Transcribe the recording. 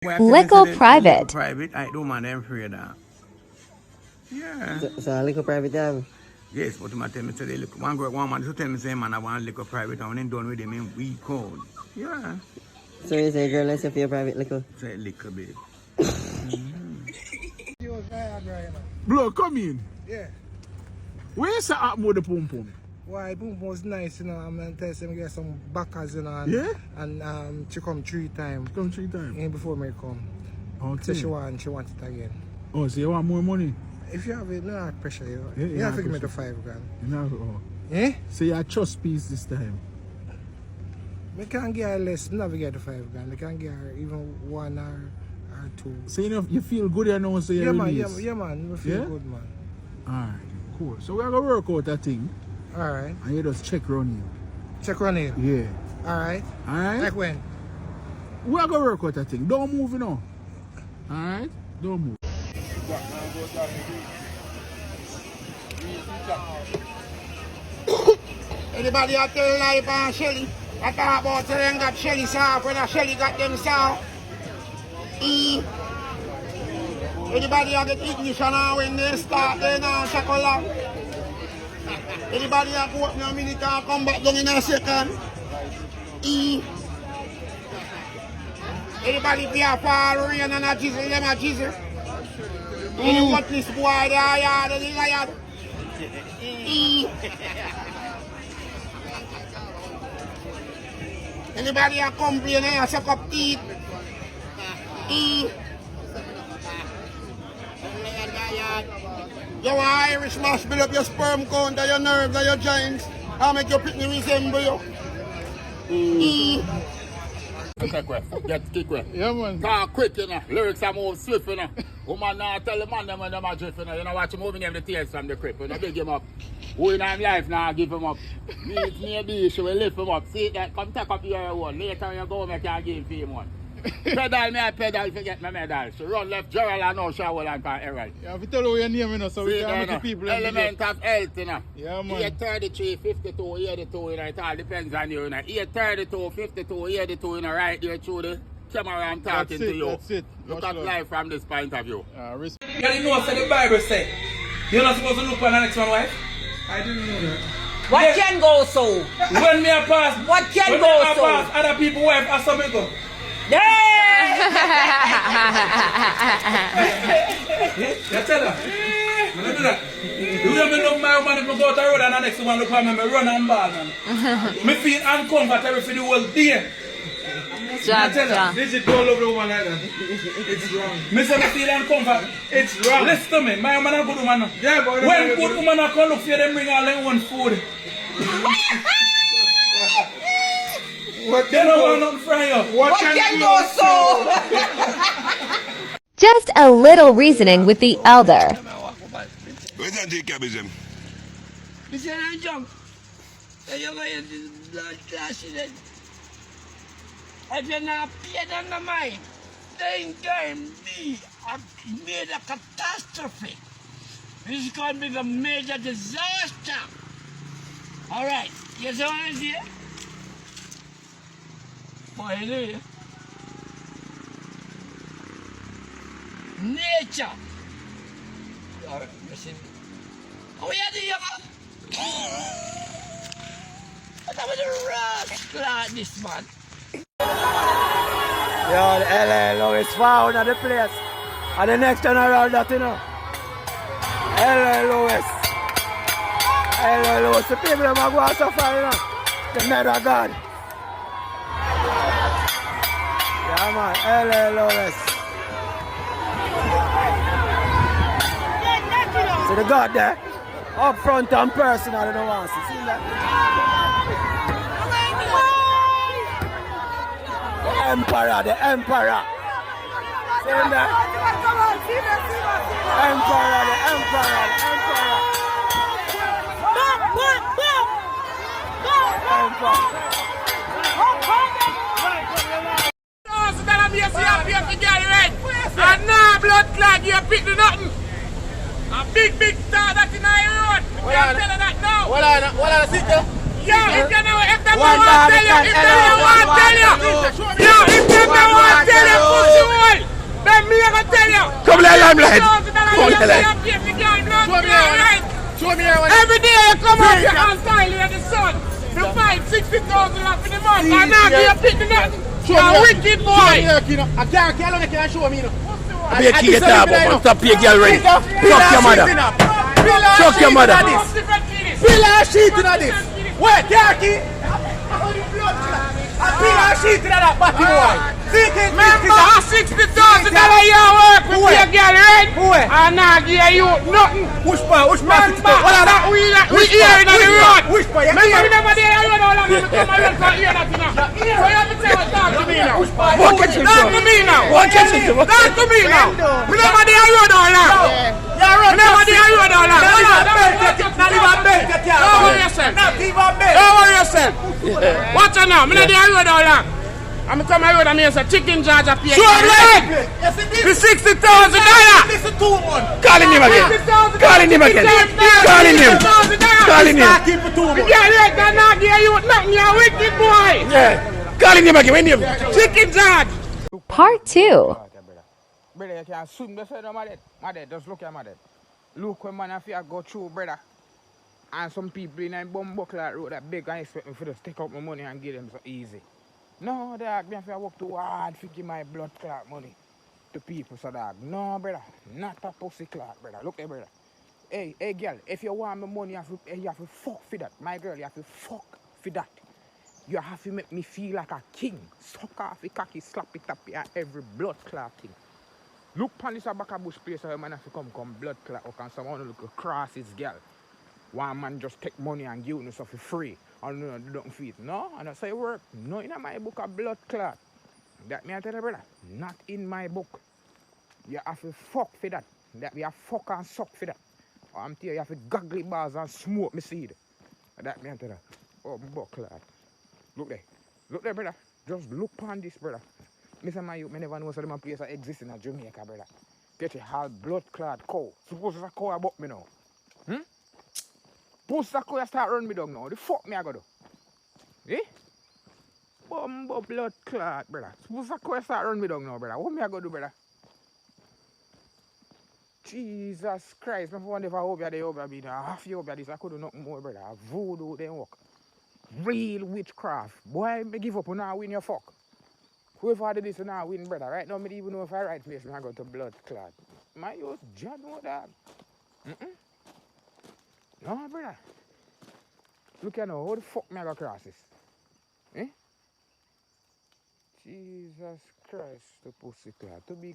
Lickle private. Private, I don't mind them afraid of that. Yeah. So a little private time? Yes, but my tell me say they look one girl, one man to tell me say man I want liquor private and when I'm done with them in we code. Yeah. So you say girl let's say for your private liquor? Say liquor babe. Blood, come in. Yeah. Where's the up with the pum pum? Why pum pum was nice, you know. I'm gonna tell them get some backers, you know, and she come 3 times. Come 3 times. Yeah, before me come. Okay. So she want it again. Oh, so you want more money? If you have it, no hard pressure, you know. Yeah, You have to give me the 5 grand. You know, oh. Eh? So you trust piece this time? I can't get her less, never get the 5 grand. I can't get her even 1 or 2. So you feel good you know, so you release? Yeah, man, I feel good, man. Alright, cool. So we're going to work out that thing. Alright. And you just check run here. Check run here? Yeah. Alright. Alright? Like when? We're going to work out that thing. Don't move, you know. Alright? Don't move. Anybody out there live on Shelly? I talk about them got Shelly soft when Shelly got them soft. Anybody out get ignition on when they start then on chocolate? Anybody out go up in a minute and come back down in a second? Anybody be a fall rain and a jizzle, them a jizzle? Any worthless boy they are yard and they are yard? Anybody a complain and suck up teeth? You want Irish mash, build up your sperm count and your nerves and your joints and make your pitney resemble you. Get kick way. Yeah, man. Talk quick, you know. Lyrics are move swift, you know. Woman now tell the man them when them are drift, you know. You know, watch him moving them the tears from the crib. You know, big him up. Who in his life now give him up. Maybe she will lift him up. See that? Come take up your one. Later when you go, I can give him one. Pedal me, I pedal, forget my medal. She run left, Gerald, and now she will and can Herald. You have to tell her your name, you know, so we can make the people... Element of health, you know. Yeah, man. 833, 52, 82, you know, it all depends on you, you know. 832, 52, 82, you know, right there through the camera I'm talking to you. That's it. Look at life from this point of view. You know what the Bible say? You're not supposed to look for the next one, wife? I didn't know that. What can go so? When me a pass, What can when go me a so? pass, other people wife, I saw me go. Hey! You tell her. I don't do that. You hear me look my woman if I go to the road and the next one look at me, I run and ball, man. Me feel uncomfortable for the whole day. This is all over the woman like that. It's wrong. Me say me feel uncomfortable. It's wrong. Listen to me, my woman a good woman. Yeah, but when good woman a come look for them bring all their own food. What They don't want nothing from you. What can go so? Just a little reasoning with the elder. Where's that decabism? Mr. Jump. You're going to blood clashing it. If you're not paid on the mind, then can be made a catastrophe. This is going to be a major disaster. All right, you see what I see? Boy, nature. All right, listen. Oh, yeah, the that was a rough like this, man. Yo, the LA Lewis found at the place. And the next one around that, you know. LA Lewis. LA Lewis, the people that go out so far, you know. The murder God. Yeah, man, LA Lewis. See the God there? Up front and personal, you know, want to see that? The Emperor, the Emperor. See him there? Emperor, the Emperor, the Emperor. Emperor. So that'll be a CRP to get red. And now blood clot, you pick the nothing. A big star that's in our road. You can't tell her that now. What are the sister? Yo, if you know, if them don't want to tell you, if them don't want to tell you, yo, if them don't want to tell you, pussy hole, then me gonna tell you. Come on, limelight. Show me every day you come out here and style in the sun. You find 60,000 up in the month and now you pick the nut. You're a wicked boy. I can't show me. Pay key your tab up. Stop pay girl ready. Fuck your mother. Fuck your mother. Bill and sheet in this. Wait, Darky. Bill and sheet in that batty boy. Remember, $60,000 you work with your girl, right? And now give you nothing. Which part? We here in the road. Which part? Remember the area now, I'm going to come and look at you now. So you have to tell us, talk to me now. Talk to me now. Talk to me now. Remember the area now. Remember the area now. Not even bed. Don't worry yourself. Not even bed. Don't worry yourself. Watch it now. I'm not the area now. I'm coming out and I say chicken jars are paid. The $60,000. Listen to one. Calling him again. Calling him again. Calling him. Calling him. Yeah, they're not give you nothing, you wicked boy. Yeah. Calling him again. When him. Chicken jars. Part 2. Brother, you can't swim the side of my dad. My dad, just look at my dad. Look when man, if you go through, brother. And some people in a bumbuckler road that big and expect me to just take out my money and give them so easy. No, dog, me have to work too hard to give my blood clot money to people, so dog. No, brother, not a pussy clot, brother. Look here, brother. Hey, girl, if you want my money, you have to fuck for that. My girl, you have to fuck for that. You have to make me feel like a king. Suck off the cocky, slap it up here, every blood clot thing. Look on this back of bush place, so man have to come blood clot, or can someone look cross his girl. One man just take money and give you stuff for free. And no, don't feed. No, and that's how it work. No in my book of blood clot. That me I tell you, brother. Not in my book. You have to fuck for that. That we have fuck and suck for that. Or I'm telling you, have to goggly bars and smoke me seed. That me I tell you. Oh, blood clot. Look there. Look there, brother. Just look on this, brother. Mr. My youth, I never know so them place that exist in Jamaica, brother. Get a whole blood clot cow. Suppose it's a cow about me now. Post that cow start run me down now. The fuck me I go do? Eh? Bumbo blood clot, brother. Suppose that cow start run me down now, brother. What me I go do, brother? Jesus Christ. I wonder if I hope you over me now. Half you over this. I could do nothing more, brother. Voodoo then work. Real witchcraft. Boy, me give up on now win your fuck. Whoever did this now win, brother. Right now, I don't even know if I right place I go to blood clot. My youth, John know that. No, brother. Look at now, how the fuck me I go cross this? Eh? Jesus Christ, the pussy clot. To be